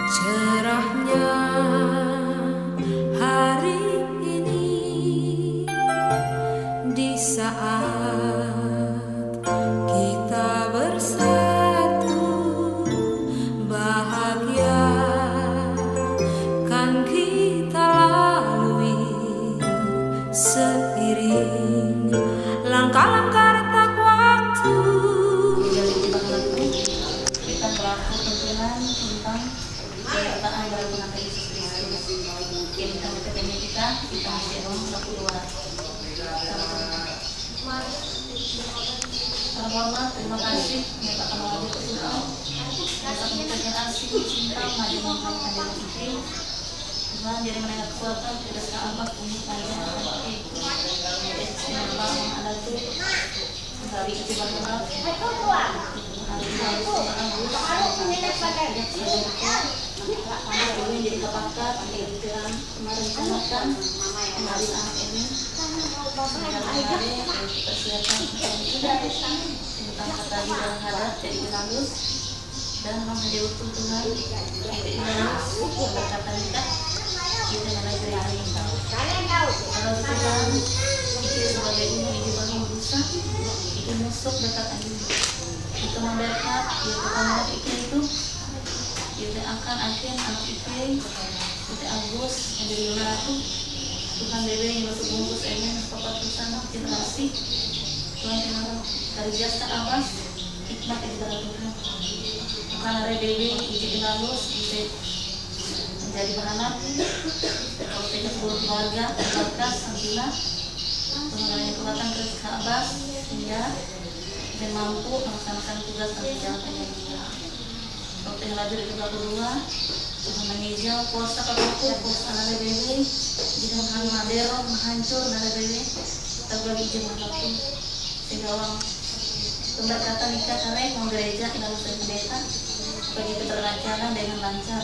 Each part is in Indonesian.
Cerahnya hari ini di saat kita bersatu, bahagia kan kita lalui seiring langkah-langkah retak waktu. Kita berlaku tuntunan tentang kehidupan dalam mengenai Yesus Kristus. Yang kita ketemu kita masih orang 22. Salam terima kasih menyatakan wajib Tuhan. Dasar mengucapkan asih cinta maju mengangkat dari itu. Tuhan jadi menengah kekuatan tidak sekambat untuk panjang hati. Siapa yang ada itu dari itu berharap. Ini jadi kepakat dalam merencanakan kembali anak ini persiapan tentang kata di dalam hadap jadi halus dan menjadi utuh Tuhan berkata kita mengenai hari ini. Kalau Tuhan itu sebagai ini dibangun berusaha itu musuh dekat ini itu mendekat itu anak itu akan akhir anak itu Agus yang dari itu Tuhan bebe yang masuk bungkus ini Bapak Tuhan generasi Tuhan yang dari jasa awas hikmat di dalam Tuhan bukan ada bebe izin Agus bisa menjadi beranak kalau kita seluruh keluarga keluarga sambilan Tuhan yang kekuatan terus ke abbas sehingga dan mampu melaksanakan tugas dan jalannya dia. Kalau yang lajur itu 22 Tuhan menghijau puasa kakakku puasa nada bebe jika makan madero menghancur nada bebe terbagi izin manapun sehingga orang pemberkatan nikah karek mau gereja dalam pendeta bagi keterlancaran dengan lancar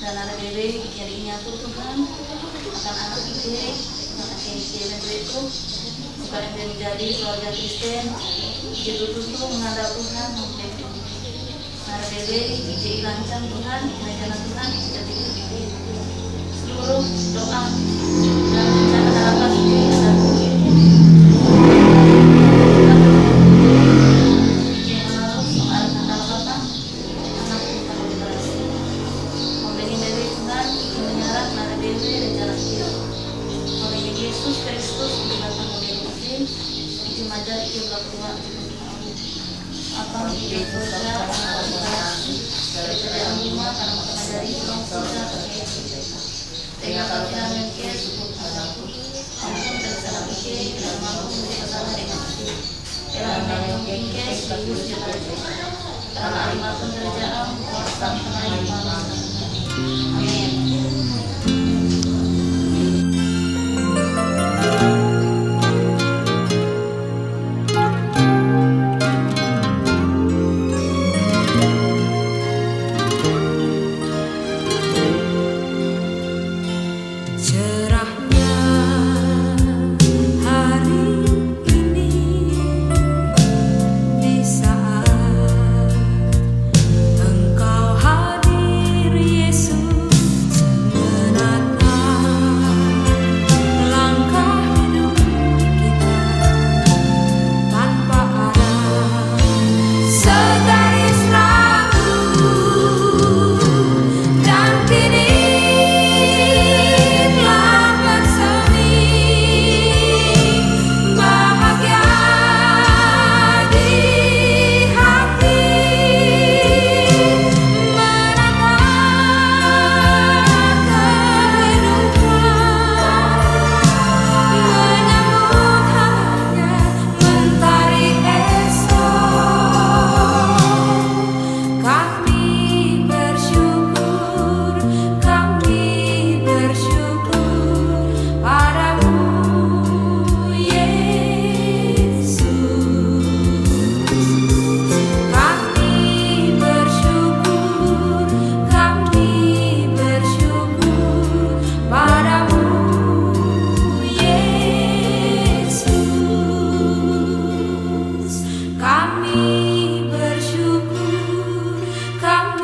dan nada bebe jadi nyatu Tuhan akan anak ide anak ide dan itu supaya dia menjadi keluarga Kristen jadi tutup menghadap Tuhan mengikuti nada bebe ide lancar Tuhan rencana Tuhan jadi seluruh doa dan rencana harapan ide dan Yesus Kristus datang dari Mesir, itu majar itu berdoa apa itu saudara dari rumah karena mengajari orang sudah dengan pikiran yang kiri ampun dan salah pikir dan mampu bersama dengan dalam yang kiri bagus juga karena lima pekerjaan kuasa menaik malam. Amin. Cerahnya hari ini di saat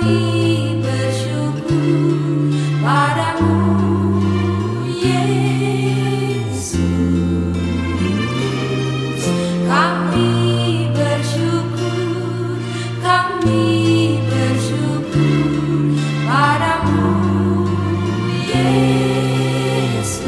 Kami bersyukur padamu, Yesus. Kami bersyukur padamu, Yesus.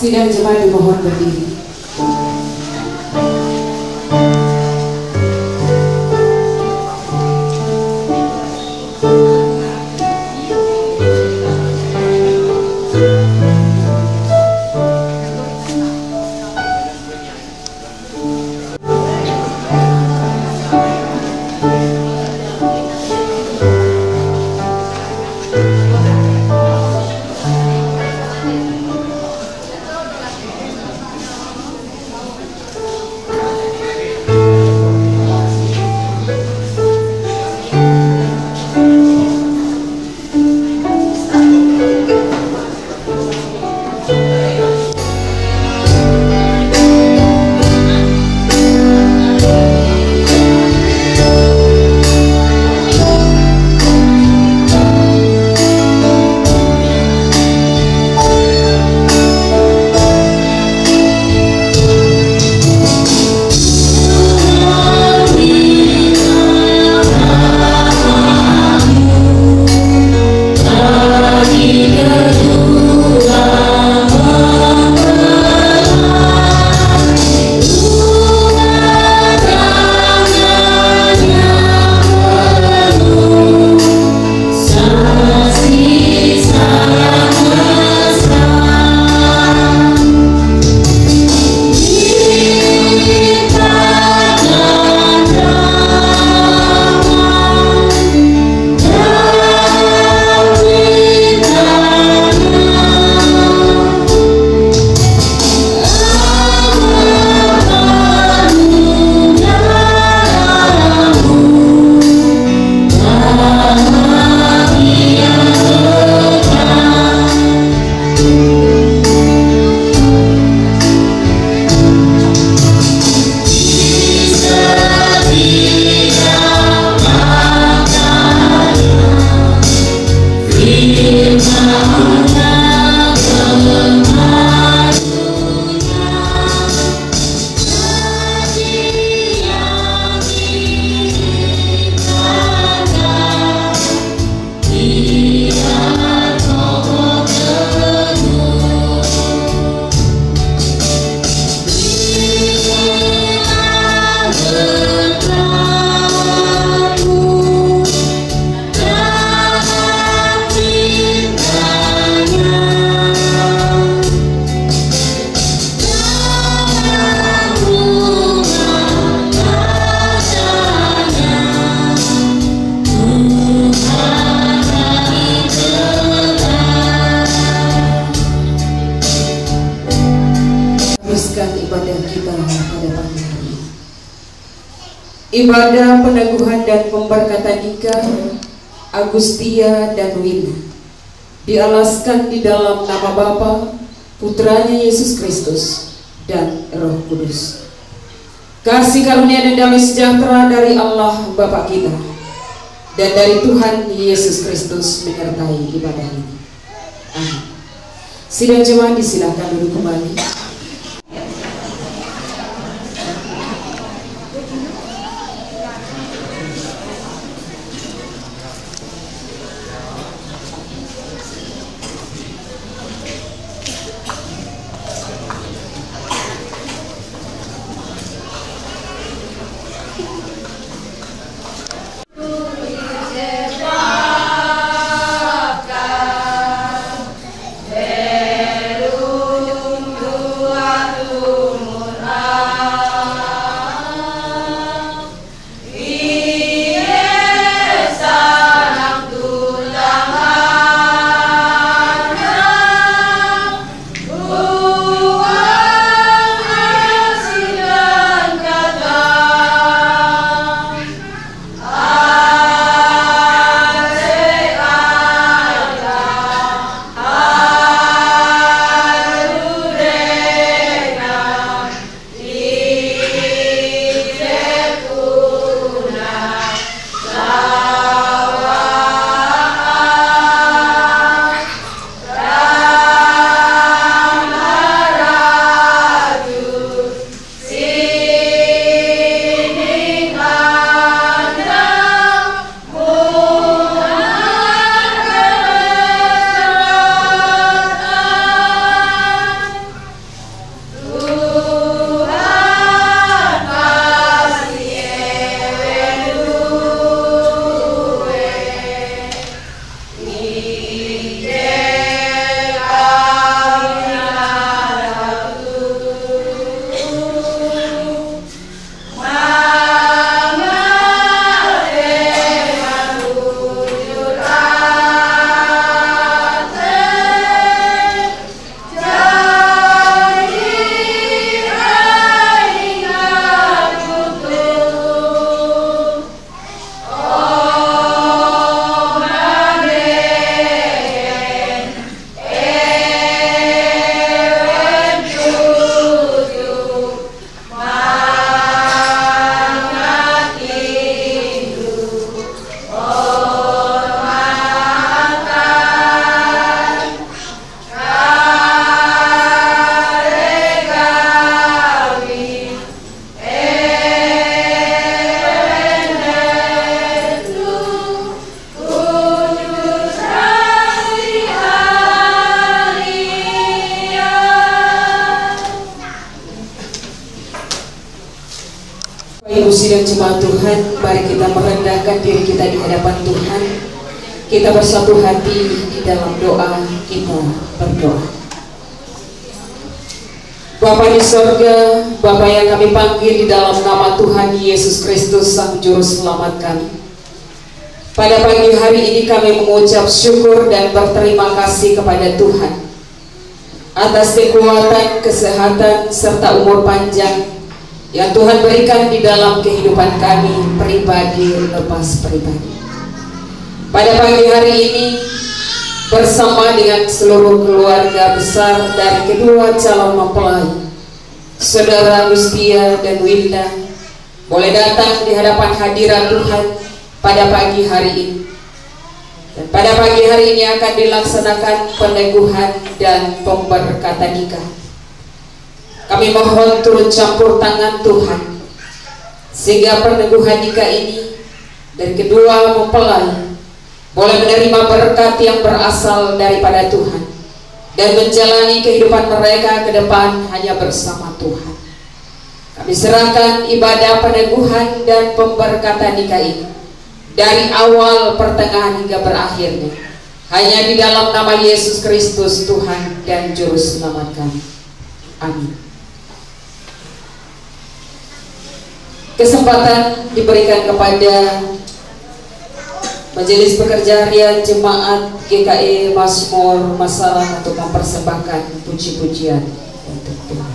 Sidang jemaat dimohon berdiri. Ibadah peneguhan dan pemberkatan nikah Agustia dan Wina dialaskan di dalam nama Bapa, Putranya Yesus Kristus, dan Roh Kudus. Kasih karunia dan damai sejahtera dari Allah Bapa kita dan dari Tuhan Yesus Kristus menyertai ibadah ini. Amin. Sidang jemaat disilakan duduk kembali. Sidang jemaat Tuhan, mari kita merendahkan diri kita di hadapan Tuhan. Kita bersatu hati di dalam doa, kita berdoa. Bapa di sorga, Bapa yang kami panggil di dalam nama Tuhan Yesus Kristus, Sang Juru Selamat kami. Pada pagi hari ini kami mengucap syukur dan berterima kasih kepada Tuhan atas kekuatan, kesehatan, serta umur panjang yang Tuhan berikan di dalam kehidupan kami pribadi lepas pribadi. Pada pagi hari ini bersama dengan seluruh keluarga besar dari kedua calon mempelai, Saudara Agustia dan Winda, boleh datang di hadapan hadirat Tuhan pada pagi hari ini. Dan pada pagi hari ini akan dilaksanakan peneguhan dan pemberkatan nikah. Kami mohon turut campur tangan Tuhan, sehingga peneguhan nikah ini dari kedua mempelai boleh menerima berkat yang berasal daripada Tuhan dan menjalani kehidupan mereka ke depan hanya bersama Tuhan. Kami serahkan ibadah peneguhan dan pemberkatan nikah ini dari awal, pertengahan hingga berakhirnya hanya di dalam nama Yesus Kristus, Tuhan dan Juru Selamat kami. Amin. Kesempatan diberikan kepada Majelis Pekerja Harian Jemaat GKI Mazmur Masalah untuk mempersembahkan puji-pujian untuk Tuhan.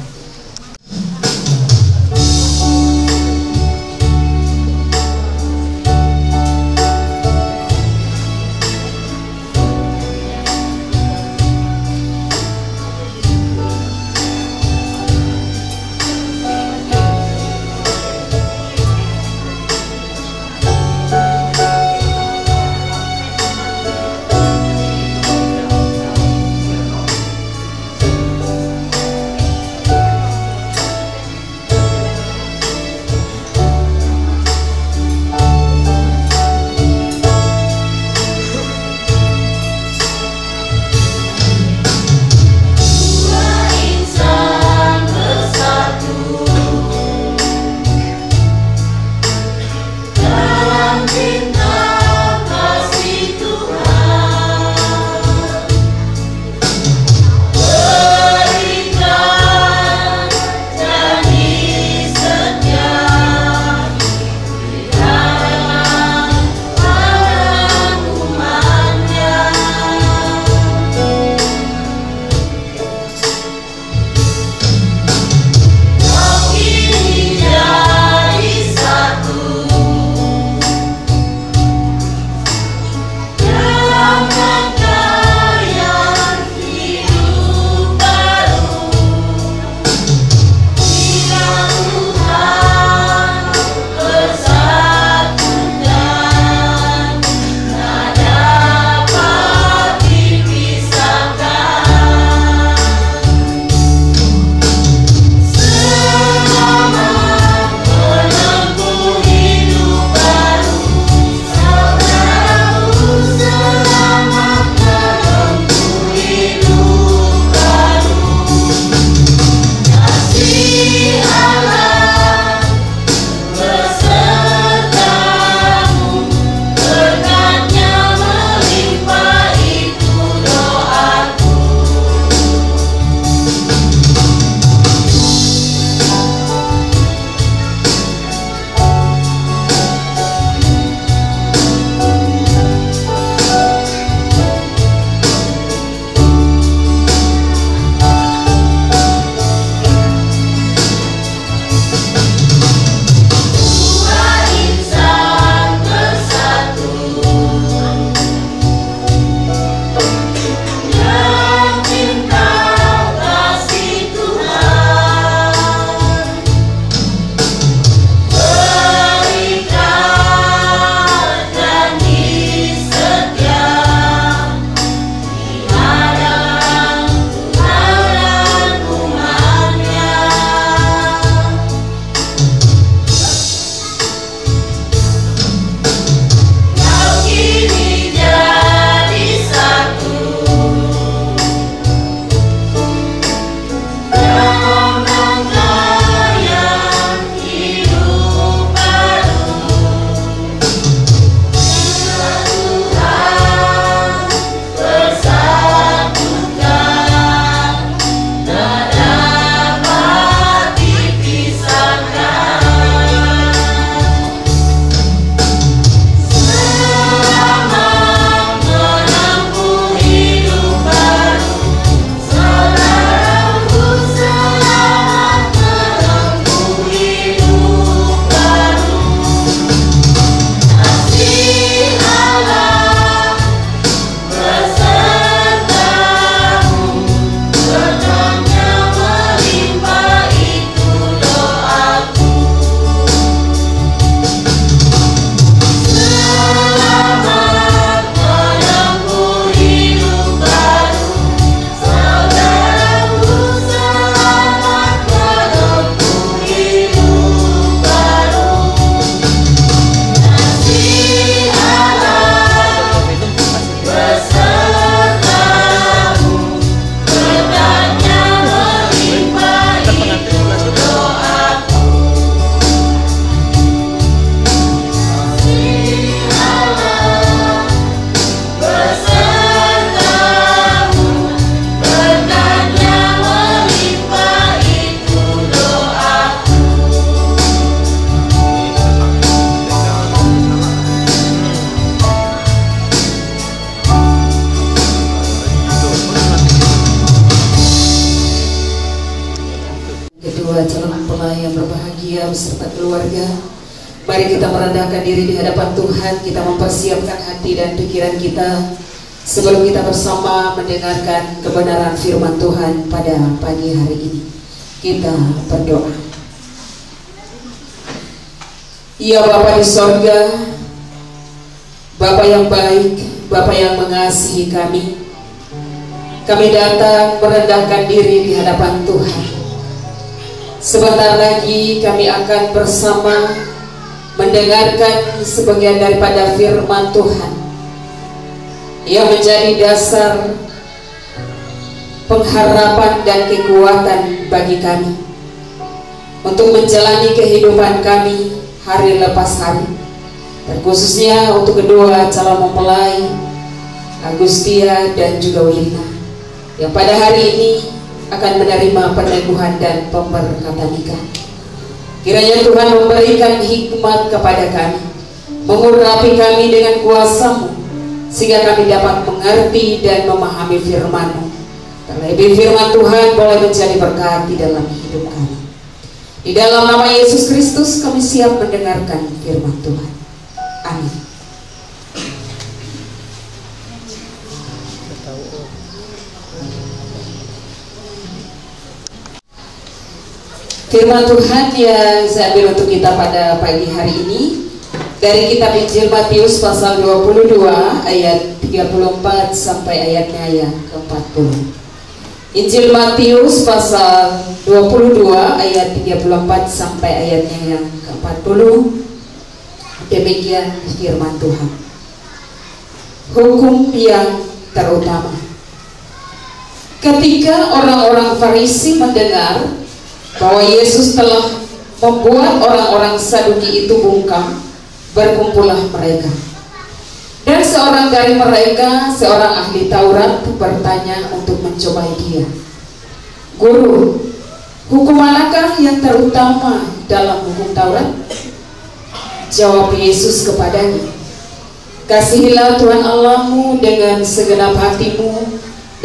Mari kita merendahkan diri di hadapan Tuhan. Kita mempersiapkan hati dan pikiran kita sebelum kita bersama mendengarkan kebenaran firman Tuhan pada pagi hari ini. Kita berdoa. Ya Bapa di sorga, Bapa yang baik, Bapa yang mengasihi kami datang merendahkan diri di hadapan Tuhan. Sebentar lagi kami akan bersama mendengarkan sebagian daripada firman Tuhan yang menjadi dasar pengharapan dan kekuatan bagi kami untuk menjalani kehidupan kami hari lepas hari, dan khususnya untuk kedua calon mempelai Agustia dan juga Wilna yang pada hari ini akan menerima peneguhan dan pemberkatan nikah. Kiranya Tuhan memberikan hikmat kepada kami, mengurapi kami dengan kuasa-Mu, sehingga kami dapat mengerti dan memahami firman-Mu. Terlebih firman Tuhan boleh menjadi berkat di dalam hidup kami. Di dalam nama Yesus Kristus kami siap mendengarkan firman Tuhan. Amin. Firman Tuhan yang saya ambil untuk kita pada pagi hari ini dari kitab Injil Matius pasal 22 ayat 34 sampai ayatnya yang ke-40. Injil Matius pasal 22 ayat 34 sampai ayatnya yang ke-40. Demikian firman Tuhan. Hukum yang terutama. Ketika orang-orang Farisi mendengar bahwa Yesus telah membuat orang-orang Saduki itu bungkam, berkumpullah mereka. Dan seorang dari mereka, seorang ahli Taurat, bertanya untuk mencobai dia. Guru, hukum manakah yang terutama dalam hukum Taurat? Jawab Yesus kepadanya, kasihilah Tuhan Allahmu dengan segenap hatimu,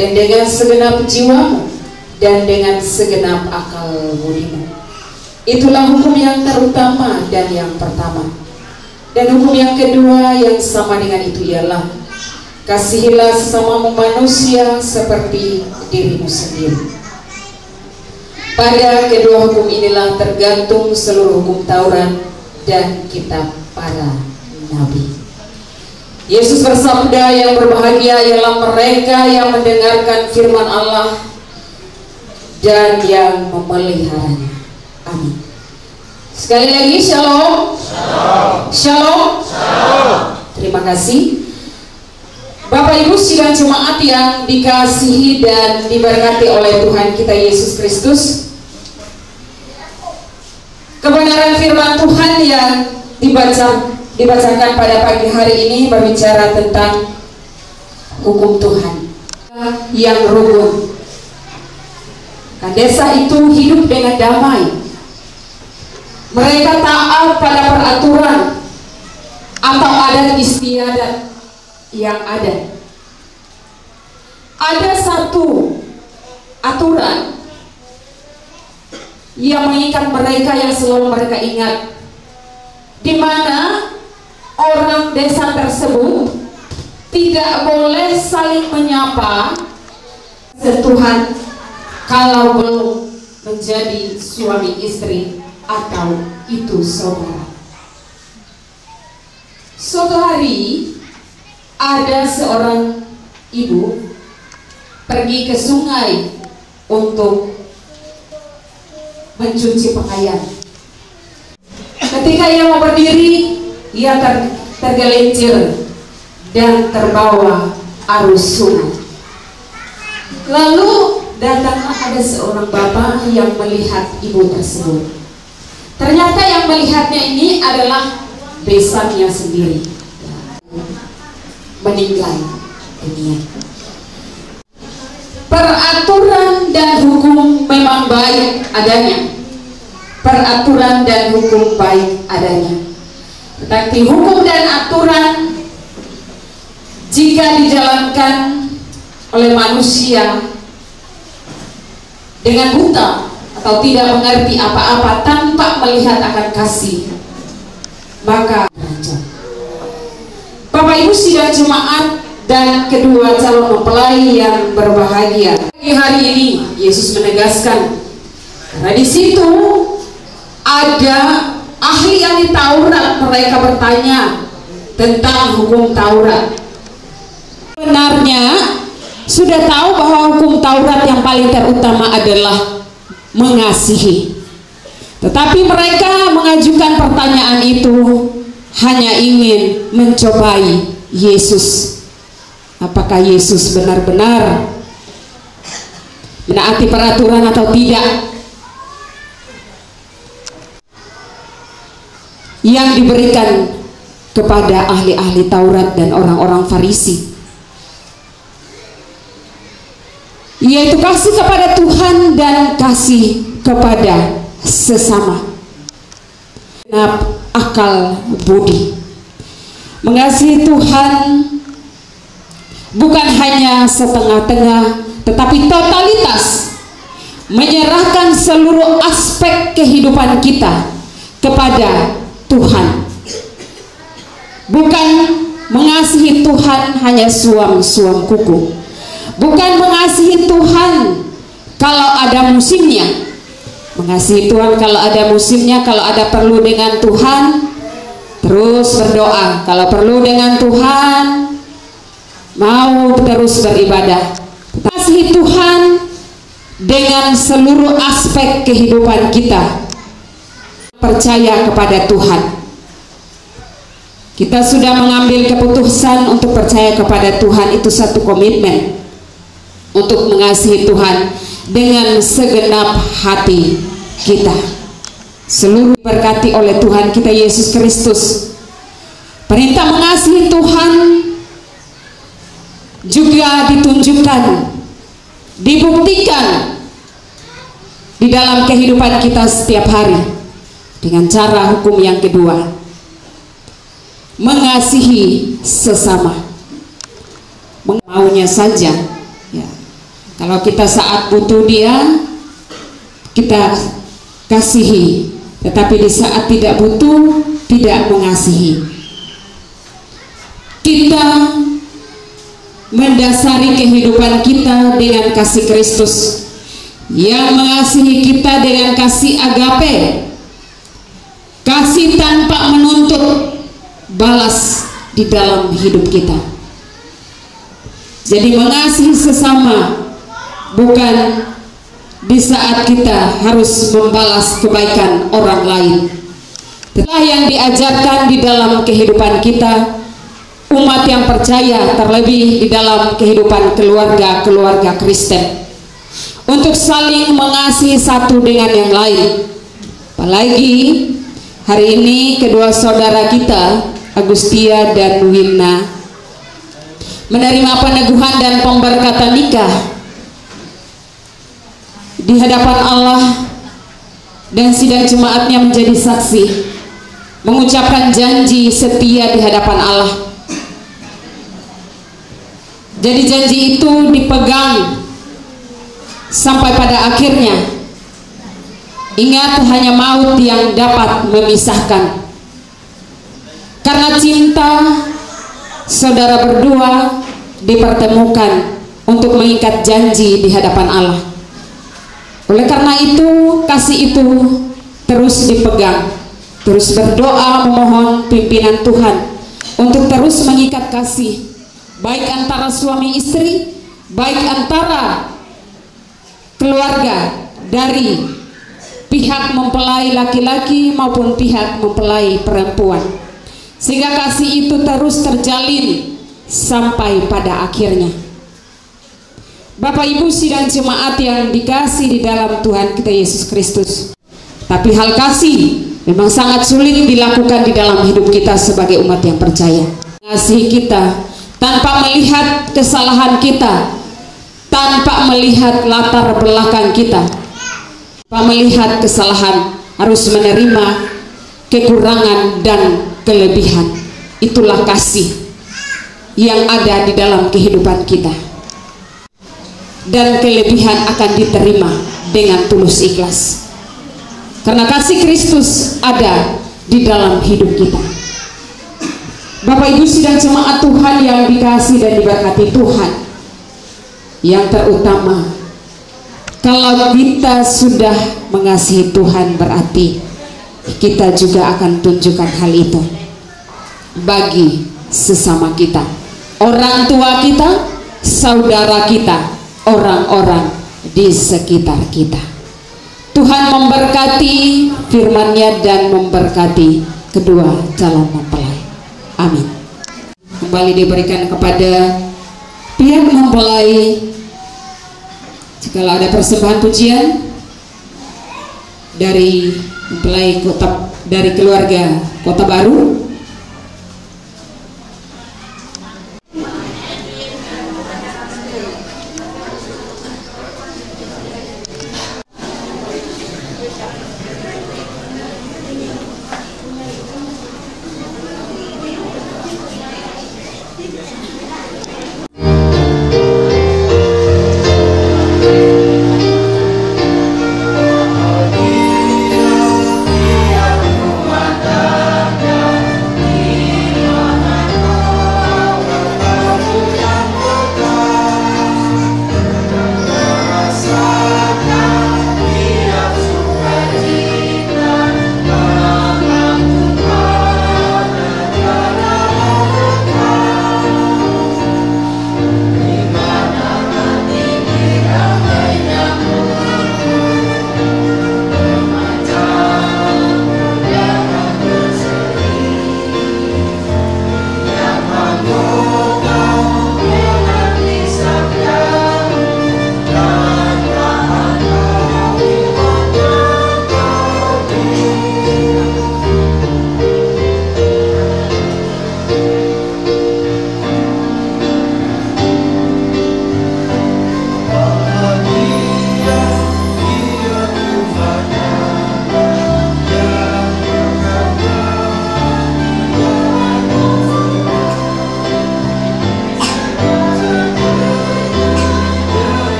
dan dengan segenap jiwamu, dan dengan segenap akal budimu. Itulah hukum yang terutama dan yang pertama. Dan hukum yang kedua yang sama dengan itu ialah, kasihilah sesamamu manusia seperti dirimu sendiri. Pada kedua hukum inilah tergantung seluruh hukum Taurat dan kitab para nabi. Yesus bersabda, yang berbahagia ialah mereka yang mendengarkan firman Allah dan yang memeliharanya. Amin. Sekali lagi shalom. Shalom. Shalom. Shalom. Terima kasih Bapak Ibu sidang jemaat yang dikasihi dan diberkati oleh Tuhan kita Yesus Kristus. Kebenaran firman Tuhan yang dibacakan pada pagi hari ini berbicara tentang hukum Tuhan yang rukun. Desa itu hidup dengan damai. Mereka taat pada peraturan atau adat istiadat yang ada. Ada satu aturan yang mengikat mereka, yang selalu mereka ingat, di mana orang desa tersebut tidak boleh saling menyapa sentuhan kalau belum menjadi suami istri atau itu saudara. Suatu hari ada seorang ibu pergi ke sungai untuk mencuci pakaian. Ketika ia mau berdiri, ia tergelincir dan terbawa arus sungai. Lalu datanglah ada seorang bapak yang melihat ibu tersebut. Ternyata yang melihatnya ini adalah besannya sendiri, meninggal dunia. Peraturan dan hukum memang baik adanya. Peraturan dan hukum baik adanya. Tetapi hukum dan aturan jika dijalankan oleh manusia dengan buta atau tidak mengerti apa-apa tanpa melihat akan kasih, bakal Bapak Ibu sidang jemaat dan kedua calon mempelai yang berbahagia. Hari ini Yesus menegaskan, karena di situ ada ahli Taurat, mereka bertanya tentang hukum Taurat. Benarnya sudah tahu bahwa hukum Taurat yang paling terutama adalah mengasihi. Tetapi mereka mengajukan pertanyaan itu hanya ingin mencobai Yesus. Apakah Yesus benar-benar menaati peraturan atau tidak yang diberikan kepada ahli-ahli Taurat dan orang-orang Farisi, yaitu kasih kepada Tuhan dan kasih kepada sesama. Akal budi, mengasihi Tuhan bukan hanya setengah-tengah, tetapi totalitas, menyerahkan seluruh aspek kehidupan kita kepada Tuhan. Bukan mengasihi Tuhan hanya suam-suam kuku, bukan mengasihi Tuhan kalau ada musimnya. Mengasihi Tuhan kalau ada musimnya, kalau ada perlu dengan Tuhan terus berdoa, kalau perlu dengan Tuhan mau terus beribadah. Mengasihi Tuhan dengan seluruh aspek kehidupan kita, percaya kepada Tuhan. Kita sudah mengambil keputusan untuk percaya kepada Tuhan, itu satu komitmen untuk mengasihi Tuhan dengan segenap hati kita. Seluruh berkati oleh Tuhan kita Yesus Kristus. Perintah mengasihi Tuhan juga ditunjukkan, dibuktikan di dalam kehidupan kita setiap hari dengan cara hukum yang kedua, mengasihi sesama. Maunya saja ya. Kalau kita saat butuh dia, kita kasihi, tetapi di saat tidak butuh, tidak mengasihi. Kita mendasari kehidupan kita dengan kasih Kristus yang mengasihi kita dengan kasih agape, kasih tanpa menuntut balas di dalam hidup kita. Jadi mengasihi sesama bukan di saat kita harus membalas kebaikan orang lain. Itulah yang diajarkan di dalam kehidupan kita, umat yang percaya, terlebih di dalam kehidupan keluarga Kristen, untuk saling mengasihi satu dengan yang lain. Apalagi hari ini kedua saudara kita, Agustia dan Winna, menerima peneguhan dan pemberkatan nikah di hadapan Allah, dan sidang jemaatnya menjadi saksi, mengucapkan janji setia di hadapan Allah. Jadi janji itu dipegang sampai pada akhirnya. Ingat, hanya maut yang dapat memisahkan. Karena cinta, saudara berdua dipertemukan untuk mengikat janji di hadapan Allah. Oleh karena itu, kasih itu terus dipegang, terus berdoa memohon pimpinan Tuhan untuk terus mengikat kasih, baik antara suami istri, baik antara keluarga dari pihak mempelai laki-laki maupun pihak mempelai perempuan, sehingga kasih itu terus terjalin sampai pada akhirnya. Bapak Ibu sidang jemaat yang dikasih di dalam Tuhan kita Yesus Kristus, tapi hal kasih memang sangat sulit dilakukan di dalam hidup kita sebagai umat yang percaya. Mengasihi kita tanpa melihat kesalahan kita, tanpa melihat latar belakang kita, tanpa melihat kesalahan, harus menerima kekurangan dan kelebihan. Itulah kasih yang ada di dalam kehidupan kita, dan kelebihan akan diterima dengan tulus ikhlas, karena kasih Kristus ada di dalam hidup kita. Bapak Ibu sidang jemaat Tuhan yang dikasihi dan diberkati Tuhan, yang terutama, kalau kita sudah mengasihi Tuhan berarti kita juga akan tunjukkan hal itu bagi sesama kita, orang tua kita, saudara kita, orang-orang di sekitar kita. Tuhan memberkati firman-Nya dan memberkati kedua calon mempelai. Amin. Kembali diberikan kepada pihak mempelai, jikalau ada persembahan pujian dari mempelai dari keluarga Kota Baru.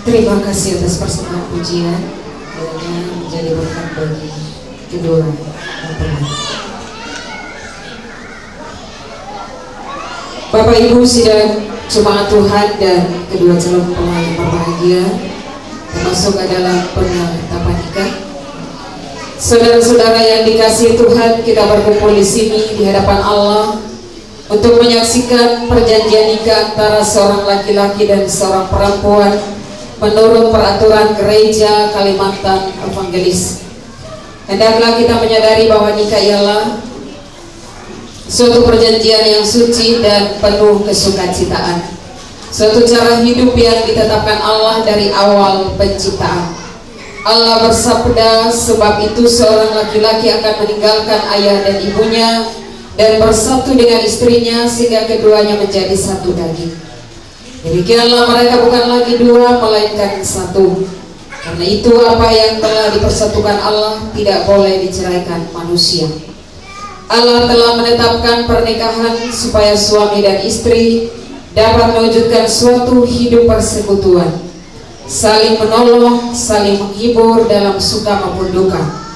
Terima kasih atas persembahan pujian, kiranya menjadi berkat bagi kedua mempelai. Bapak Ibu sidang jemaat Tuhan dan kedua calon mempelai yang berbahagia, termasuk adalah penetapan nikah. Saudara-saudara yang dikasihi Tuhan, kita berkumpul di sini di hadapan Allah untuk menyaksikan perjanjian nikah antara seorang laki-laki dan seorang perempuan menurut peraturan gereja Kalimantan Evangelis. Hendaklah kita menyadari bahwa nikah ialah suatu perjanjian yang suci dan penuh kesukacitaan, suatu cara hidup yang ditetapkan Allah dari awal penciptaan. Allah bersabda, sebab itu seorang laki-laki akan meninggalkan ayah dan ibunya dan bersatu dengan istrinya sehingga keduanya menjadi satu daging. Demikianlah mereka bukan lagi dua melainkan satu. Karena itu apa yang telah dipersatukan Allah tidak boleh diceraikan manusia. Allah telah menetapkan pernikahan supaya suami dan istri dapat mewujudkan suatu hidup persekutuan, saling menolong, saling menghibur dalam suka maupun duka,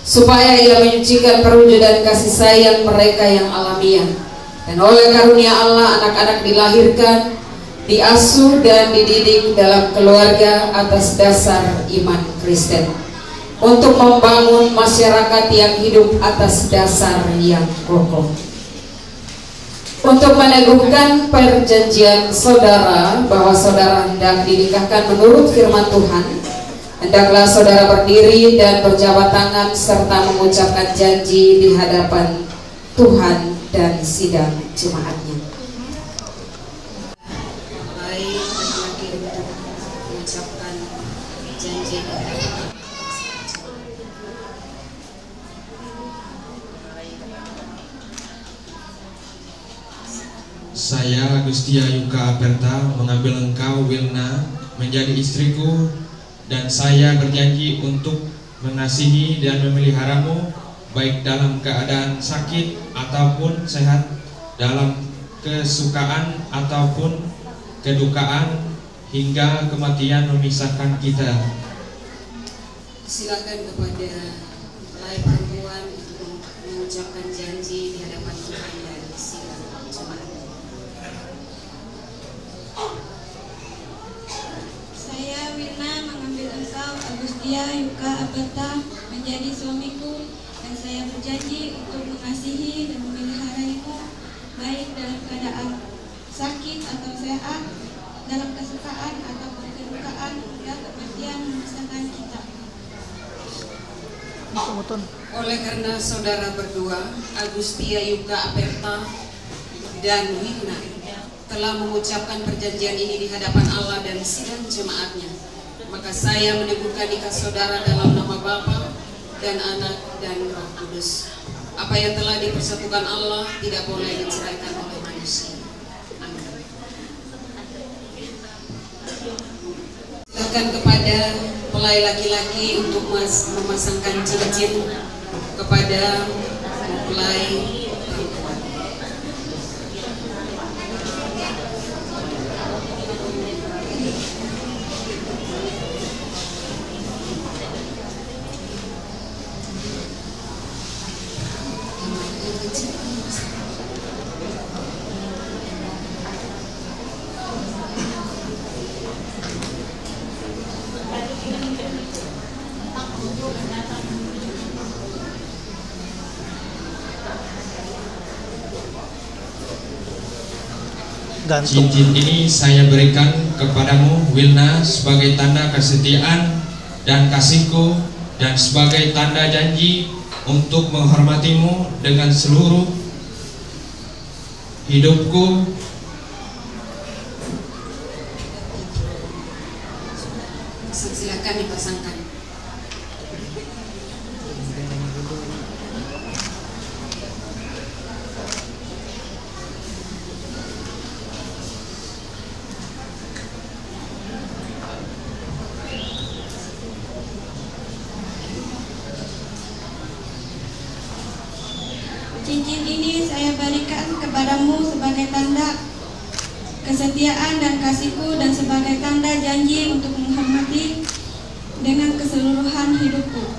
supaya ia menyucikan perwujudan kasih sayang mereka yang alamiah. Dan oleh karunia Allah anak-anak dilahirkan, diasuh dan dididik dalam keluarga atas dasar iman Kristen, untuk membangun masyarakat yang hidup atas dasar yang kokoh. Untuk meneguhkan perjanjian saudara bahwa saudara hendak dinikahkan menurut firman Tuhan, hendaklah saudara berdiri dan berjabat tangan serta mengucapkan janji di hadapan Tuhan dan sidang jemaatnya. Baik laki-laki untuk mengucapkan janji di hadapan Allah. Saya Agustia Yuka Aperta mengambil engkau Wilna menjadi istriku, dan saya berjanji untuk mengasihi dan memeliharamu baik dalam keadaan sakit ataupun sehat, dalam kesukaan ataupun kedukaan, hingga kematian memisahkan kita. Silakan kepada mempelai perempuan untuk mengucapkan janji di hadapan Tuhan dan sidang jemaat. Saya Wilna mengambil engkau Agustia Yuka Aperta menjadi suamiku, dan saya berjanji untuk mengasihi dan memeliharaimu baik dalam keadaan sakit atau sehat, dalam kesukaan ataupun kedukaan, hingga kematian memisahkan kita. Oleh karena saudara berdua, Agustia Yuka Aperta dan Wilna, telah mengucapkan perjanjian ini di hadapan Allah dan sidang jemaatnya, maka saya meneguhkan nikah saudara dalam nama Bapa dan Anak dan Roh Kudus. Apa yang telah dipersatukan Allah tidak boleh diceraikan oleh manusia. Amin. Silakan kepada pelai laki-laki untuk memasangkan cincin kepada pelai perempuan. Cincin ini saya berikan kepadamu Wilna sebagai tanda kesetiaan dan kasihku, dan sebagai tanda janji untuk menghormatimu dengan seluruh hidupku. Silakan dipasangkan. Cincin ini saya berikan kepadamu sebagai tanda kesetiaan dan kasihku, dan sebagai tanda janji untuk menghormati dengan keseluruhan hidupku.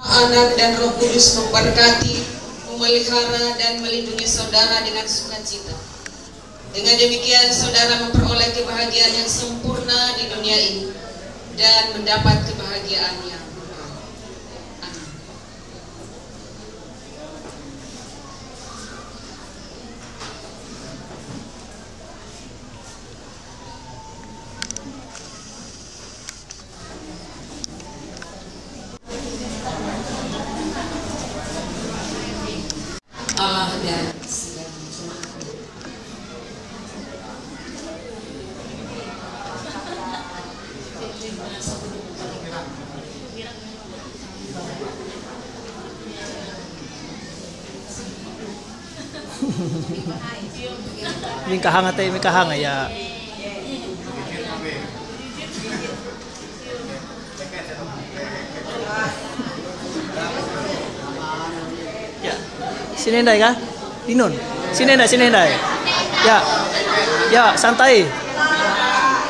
Anak dan Roh Kudus memberkati, memelihara dan melindungi saudara dengan sukacita. Dengan demikian saudara memperoleh kebahagiaan yang sempurna di dunia ini dan mendapat kebahagiaan yang kekal. Amin. Allah dan sidang jemaat. Mikahang atay mikahang ya. Ya. Sini Ndai kah? Dinun. Sini Ndai. Ya. Ya, santai.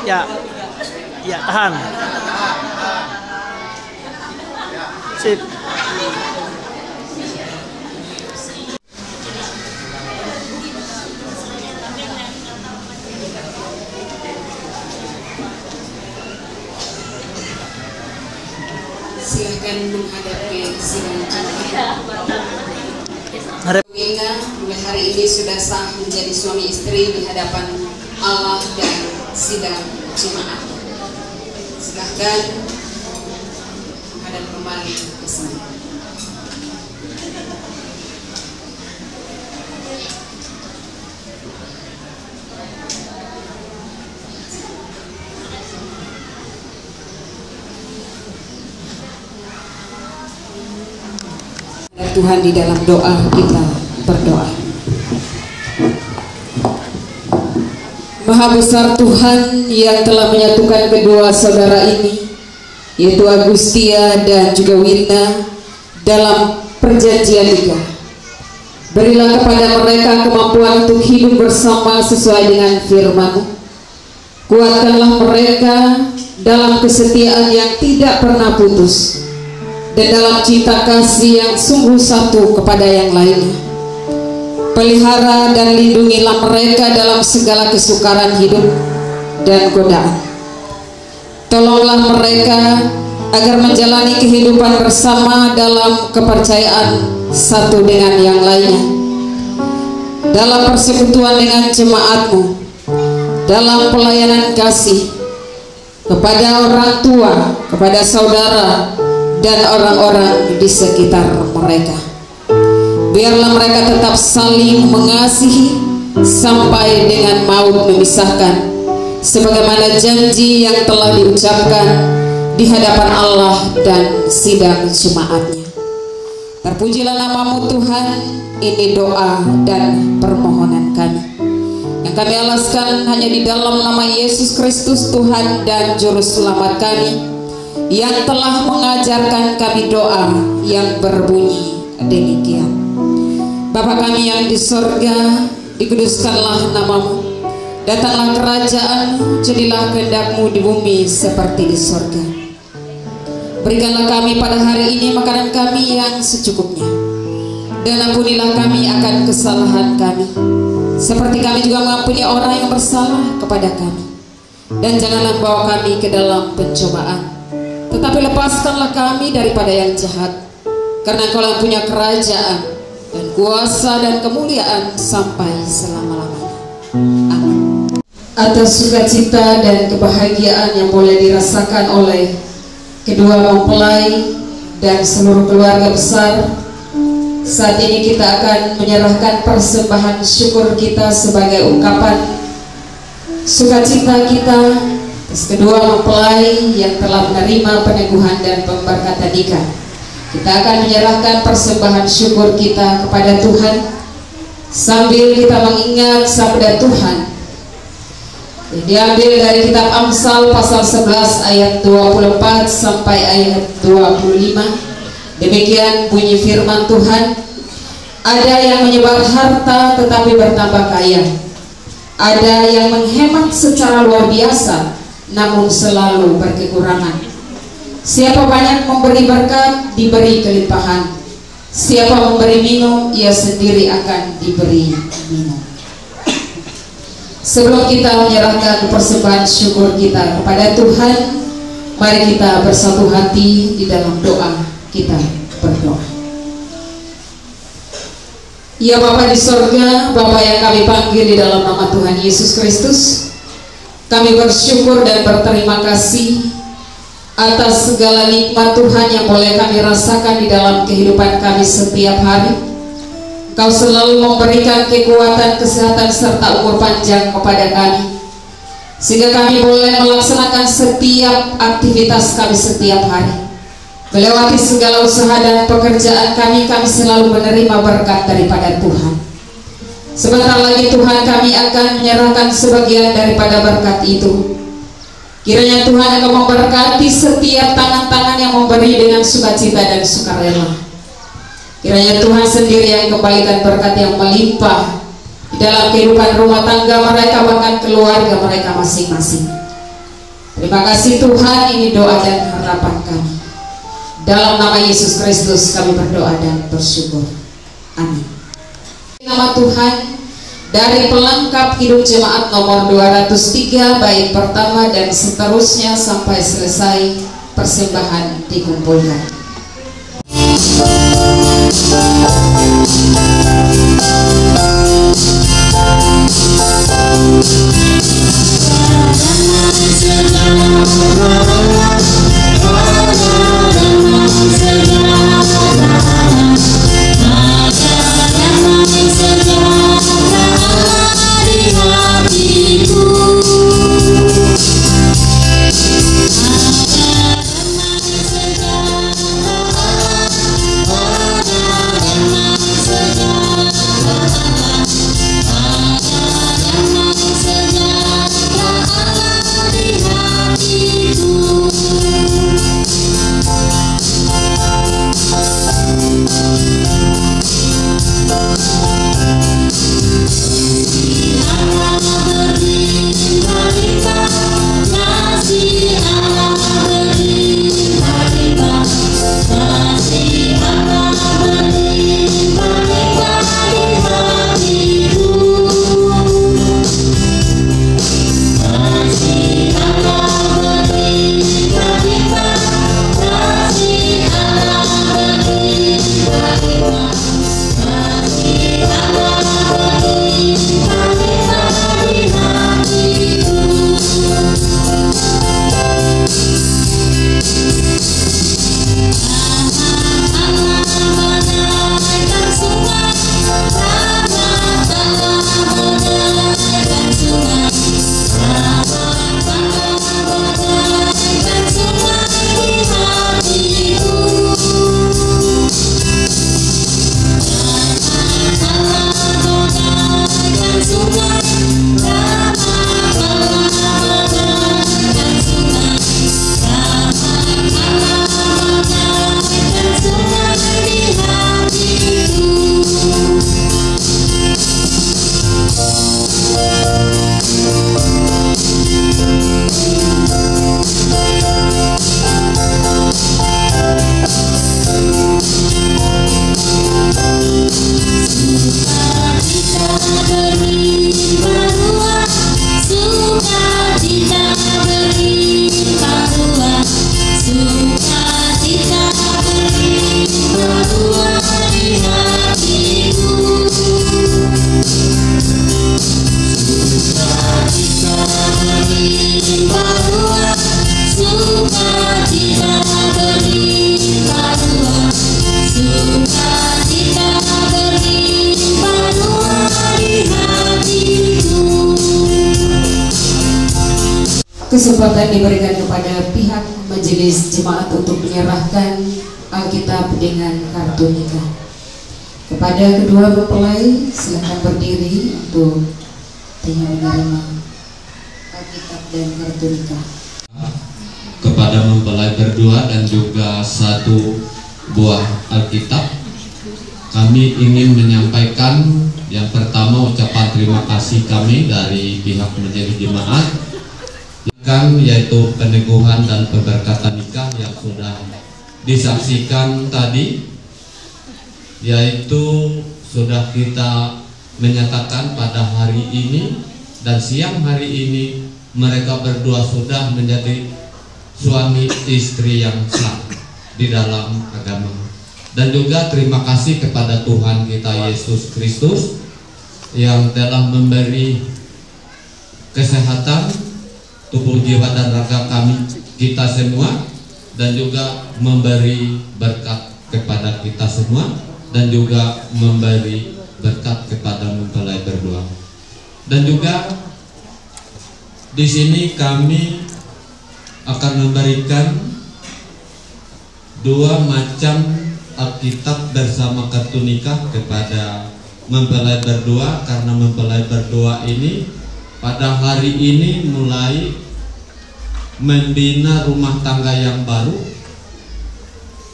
Ya. Ya, tahan. Sip. Silahkan menghadapi sidang jemaat. Wilna mulai hari ini sudah sah menjadi suami istri di hadapan Allah dan sidang jemaat. Silahkan kembali ke sana. Tuhan, di dalam doa kita berdoa. Maha besar Tuhan yang telah menyatukan kedua saudara ini, yaitu Agustia dan juga Wilna, dalam perjanjian nikah. Berilah kepada mereka kemampuan untuk hidup bersama sesuai dengan firman-Mu. Kuatkanlah mereka dalam kesetiaan yang tidak pernah putus, dan dalam cinta kasih yang sungguh satu kepada yang lainnya. Pelihara dan lindungilah mereka dalam segala kesukaran hidup dan godaan. Tolonglah mereka agar menjalani kehidupan bersama dalam kepercayaan satu dengan yang lainnya, dalam persekutuan dengan jemaat-Mu, dalam pelayanan kasih kepada orang tua, kepada saudara, dan orang-orang di sekitar mereka. Biarlah mereka tetap saling mengasihi sampai dengan maut memisahkan, sebagaimana janji yang telah diucapkan di hadapan Allah dan sidang jemaat-Nya. Terpujilah nama-Mu Tuhan. Ini doa dan permohonan kami yang kami alaskan hanya di dalam nama Yesus Kristus, Tuhan dan Juru Selamat kami, yang telah mengajarkan kami doa yang berbunyi demikian. Bapa kami yang di sorga, dikuduskanlah nama-Mu, datanglah kerajaan-Mu, jadilah kehendak-Mu di bumi seperti di sorga. Berikanlah kami pada hari ini makanan kami yang secukupnya, dan ampunilah kami akan kesalahan kami, seperti kami juga mengampuni orang yang bersalah kepada kami. Dan janganlah bawa kami ke dalam pencobaan, tetapi lepaskanlah kami daripada yang jahat, karena Engkau yang punya kerajaan dan kuasa dan kemuliaan sampai selama-lamanya. Amin. Atas sukacita dan kebahagiaan yang boleh dirasakan oleh kedua mempelai dan seluruh keluarga besar, saat ini kita akan menyerahkan persembahan syukur kita sebagai ungkapan sukacita kita atas kedua mempelai yang telah menerima peneguhan dan pemberkatan nikah. Kita akan menyerahkan persembahan syukur kita kepada Tuhan sambil kita mengingat sabda Tuhan yang diambil dari kitab Amsal pasal 11 ayat 24 sampai ayat 25. Demikian bunyi firman Tuhan. Ada yang menyebar harta tetapi bertambah kaya, ada yang menghemat secara luar biasa namun selalu berkekurangan. Siapa banyak memberi berkat, diberi kelimpahan. Siapa memberi minum, ia sendiri akan diberi minum. Sebelum kita menyerahkan persembahan syukur kita kepada Tuhan, mari kita bersatu hati di dalam doa. Kita berdoa. Ya Bapa di sorga, Bapa yang kami panggil di dalam nama Tuhan Yesus Kristus, kami bersyukur dan berterima kasih atas segala nikmat Tuhan yang boleh kami rasakan di dalam kehidupan kami setiap hari. Engkau selalu memberikan kekuatan, kesehatan, serta umur panjang kepada kami, sehingga kami boleh melaksanakan setiap aktivitas kami setiap hari. Melewati segala usaha dan pekerjaan kami selalu menerima berkat daripada Tuhan. Sebentar lagi Tuhan, kami akan menyerahkan sebagian daripada berkat itu. Kiranya Tuhan akan memberkati setiap tangan-tangan yang memberi dengan sukacita dan sukarela. Kiranya Tuhan sendiri yang kembalikan berkat yang melimpah di dalam kehidupan rumah tangga mereka, bahkan keluarga mereka masing-masing. Terima kasih Tuhan, ini doa dan harapan kami. Dalam nama Yesus Kristus kami berdoa dan bersyukur. Amin. Nama Tuhan, dari pelengkap hidup jemaat nomor 203 bait pertama dan seterusnya sampai selesai persembahan dikumpulkan. Para kesempatan diberikan kepada pihak majelis jemaat untuk menyerahkan Alkitab dengan kartu nikah. Kepada kedua mempelai, silakan berdiri untuk menerima Alkitab dan kartu nikah. Kepada mempelai berdua dan juga satu buah Alkitab, kami ingin menyampaikan yang pertama ucapan terima kasih kami dari pihak majelis jemaat, yaitu peneguhan dan pemberkatan nikah yang sudah disaksikan tadi, yaitu sudah kita menyatakan pada hari ini dan siang hari ini mereka berdua sudah menjadi suami istri yang sah di dalam agama. Dan juga terima kasih kepada Tuhan kita Yesus Kristus yang telah memberi kesehatan tubuh, jiwa dan raga kita semua, dan juga memberi berkat kepada kita semua, dan juga memberi berkat kepada mempelai berdua. Dan juga di sini kami akan memberikan dua macam Alkitab bersama kartu nikah kepada mempelai berdua, karena mempelai berdua ini pada hari ini mulai membina rumah tangga yang baru,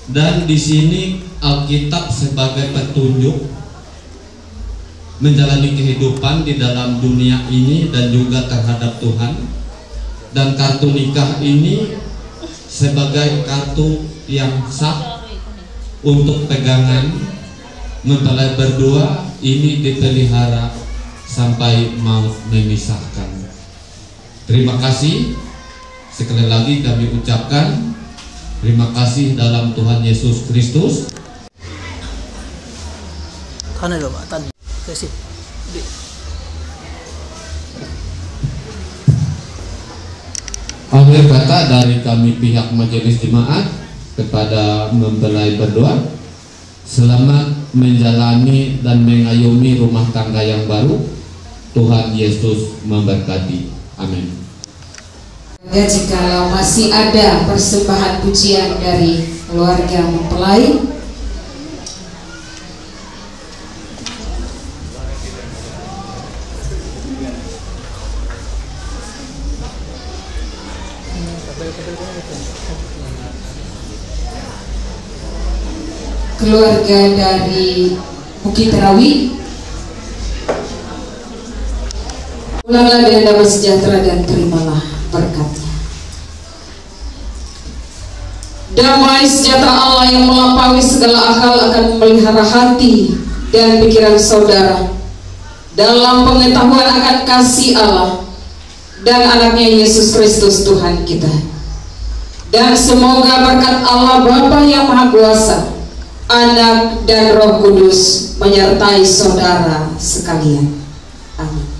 dan di sini Alkitab sebagai petunjuk menjalani kehidupan di dalam dunia ini dan juga terhadap Tuhan, dan kartu nikah ini sebagai kartu yang sah untuk pegangan mempelai berdua ini dipelihara sampai maut memisahkan. Terima kasih sekali lagi kami ucapkan terima kasih dalam Tuhan Yesus Kristus. Tanah lo, Pak, tanah. Kasih. Akhir kata dari kami pihak majelis jemaat kepada mempelai berdua, selamat menjalani dan mengayomi rumah tangga yang baru. Tuhan Yesus memberkati. Amin. Jika masih ada persembahan pujian dari keluarga mempelai, keluarga dari Bukit Rawi, pulanglah dengan damai sejahtera dan terimalah berkatnya. Damai sejahtera Allah yang melampaui segala akal akan memelihara hati dan pikiran saudara dalam pengetahuan akan kasih Allah dan anaknya Yesus Kristus Tuhan kita. Dan semoga berkat Allah Bapa yang Maha Kuasa, Anak dan Roh Kudus menyertai saudara sekalian. Amin.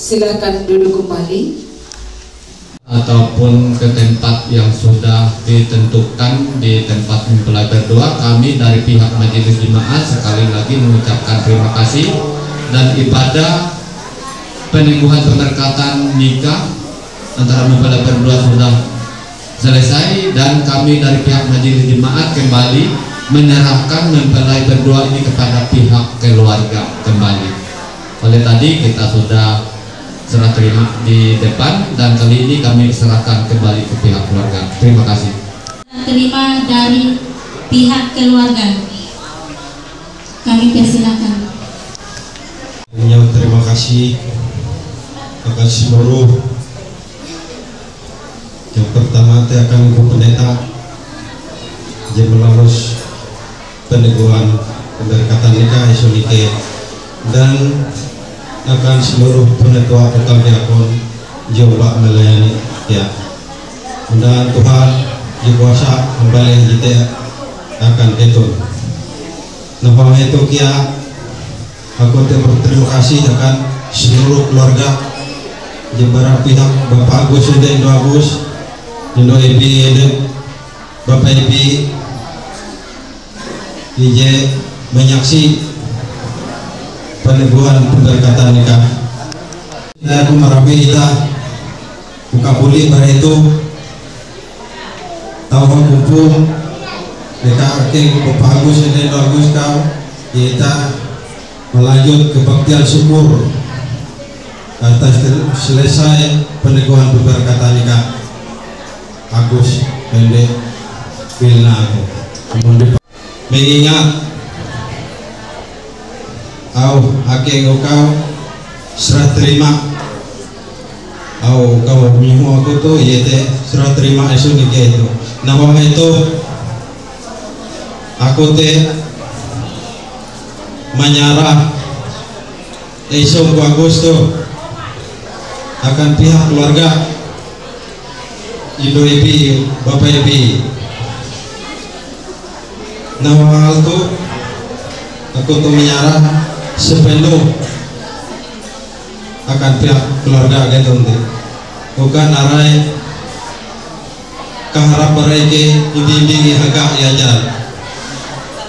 Silakan duduk kembali ataupun ke tempat yang sudah ditentukan di tempat mempelai berdua. Kami dari pihak majelis jemaat sekali lagi mengucapkan terima kasih, dan ibadah peneguhan pemberkatan nikah antara mempelai berdua sudah selesai, dan kami dari pihak majelis jemaat kembali menyerahkan mempelai berdua ini kepada pihak keluarga kembali. Oleh tadi kita sudah serah terima di depan, dan kali ini kami serahkan kembali ke pihak keluarga. Terima kasih. Terima dari pihak keluarga. Kami persilakan. Terima kasih akan seluruh. Yang pertama saya akan Ibu Pendeta yang melalus peneguhan pemberkatan nikah Isolike, dan akan seluruh penetua kami akan coba melayani ya. Mudah Tuhan kuasa kembali kita akan itu. Nah itu kia aku berterima kasih akan seluruh keluarga Jembara pihak Bapak Agus dan Indo Agus, Indo Ebi dan Bapak Ebi IJ menyaksi peneguhan pemberkatan nikah. Aku merapi kita buka pulih pada itu tahu kumpul mereka akhirnya Bapak Agus dan Indo Agus kau kita melanjut kebaktian syukur atas selesai peneguhan pemberkatan nikah Agus Pendek Wilna aku. Mengingat akhirnya kau serah terima kau mimu aku tuh yaitu serah terima isu nikah itu. Nah itu aku menyarah isu Agus tuh akan pihak keluarga Indo Ebi, Bapak Ebi. Nah hal itu aku tuh menyarah sepenuh akan pihak keluarga gitu nanti. Bukan arai keharap mereka ini agak yajar.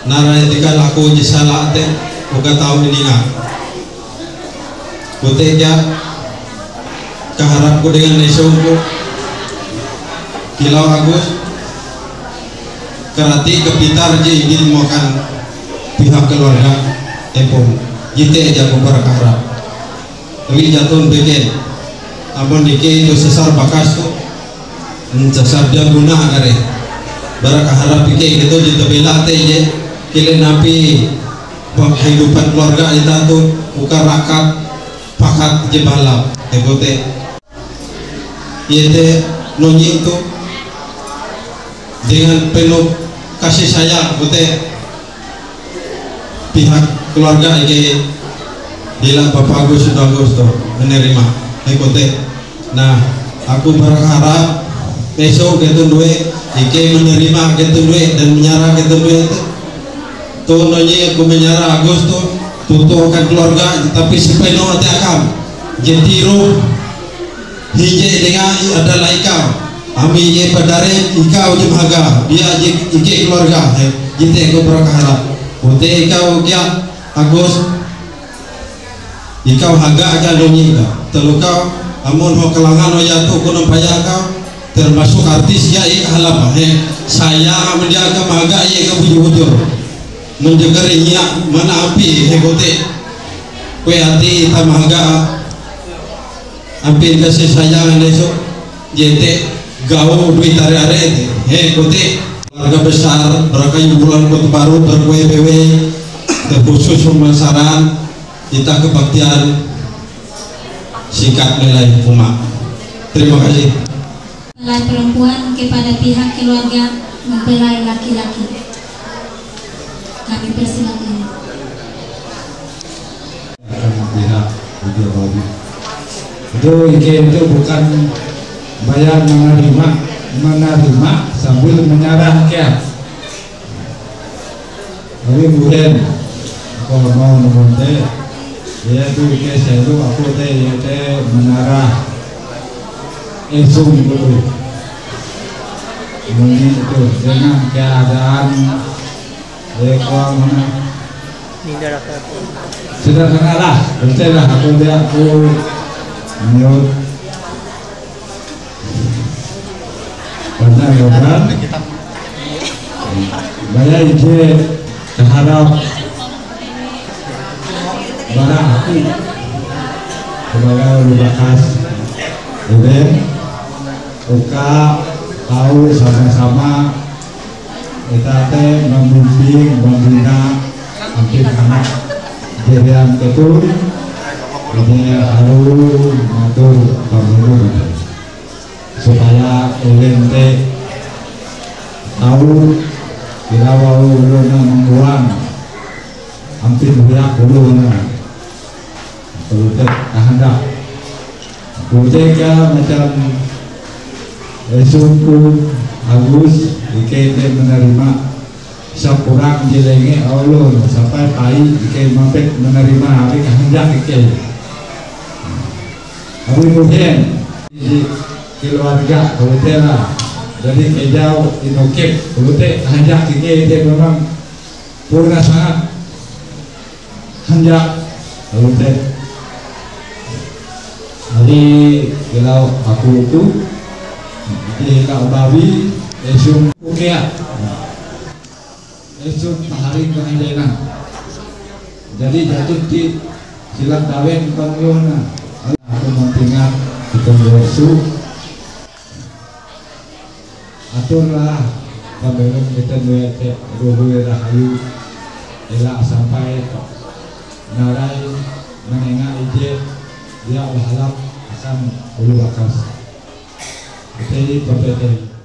Narai tika laku jisalah teh bukan tahu ini nggak. Kuteja keharapku dengan nesungku kilau Agus kerati kepitar je ingin makan pihak keluarga tempung jite aja aku berharap tapi jatuh bikin amun dike itu sesar bakas tuh sesar dia guna kare barak harap bikin itu jite bela teh je kile napi kehidupan keluarga kita tuh bukan rakat pakat je balap ebote yaitu nonyi itu dengan penuh kasih sayang putih pihak keluarga ini bila Bapak Agus sudah menerima ikuti. Nah aku berharap besok gitu duit iki menerima gitu duit dan menyerah gitu duit tuh nonyi aku menyerah Agus tuh tutuhkan keluarga tapi sepenuh hati akam jentiru hije dengan adalah ikau ami ye padare ikau jemaga dia ike keluarga jite aku berharap putih ikau kia Agus ikau haga aja donyi telu kau amun ho kelangan ho jatuh kuno payah kau termasuk artis ya halap saya menjaga maga ye ke bujur-bujur menjegerinya mana api hegote kue hati tamaga hampir kasih sayang esok jete gaul duit are-are kote keluarga besar berkah bulan kota baru berkue-kue terkhusus pemasaran kita kebaktian singkat nilai umat. Terima kasih. Mempelai perempuan kepada pihak keluarga mempelai laki-laki. Kami persilakan. Pihak itu itu bukan bayar menerima sambil menyerahkan. Tapi bukan kalau mau memonte, ya itu selalu aku menarah esung dulu. Ini itu dengan keadaan ekor mana? Sederhana lah, percayalah aku menurut karena ngobrol banyak ide terhadap barang hati sebagai lubakas event buka tahu sama-sama kita membimbing membina hampir anak jadian ketul ini harus mengatur bangun supaya ulente tahu kita mau membuang hampir banyak dulu perlu kehendak budaya macam sungguh Agus ike menerima sekurang jelenge Allah sampai pai ike mampet menerima hari kehendak ike. Abu Muhyen di keluarga keluarga jadi kejauh inokip keluarga kehendak ike itu memang purna sangat hendak keluarga. Jadi kalau aku itu di kau babi esum ukea esum hari kehandalan jadi jatuh di silat kawin pengguna aku mengingat ketemu Yesus aturlah sebelum kita duet ruhu rahayu elak sampai narai menengah ije dia berharap akan ulu bakas jadi berbeda.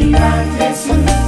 Ingat Yesus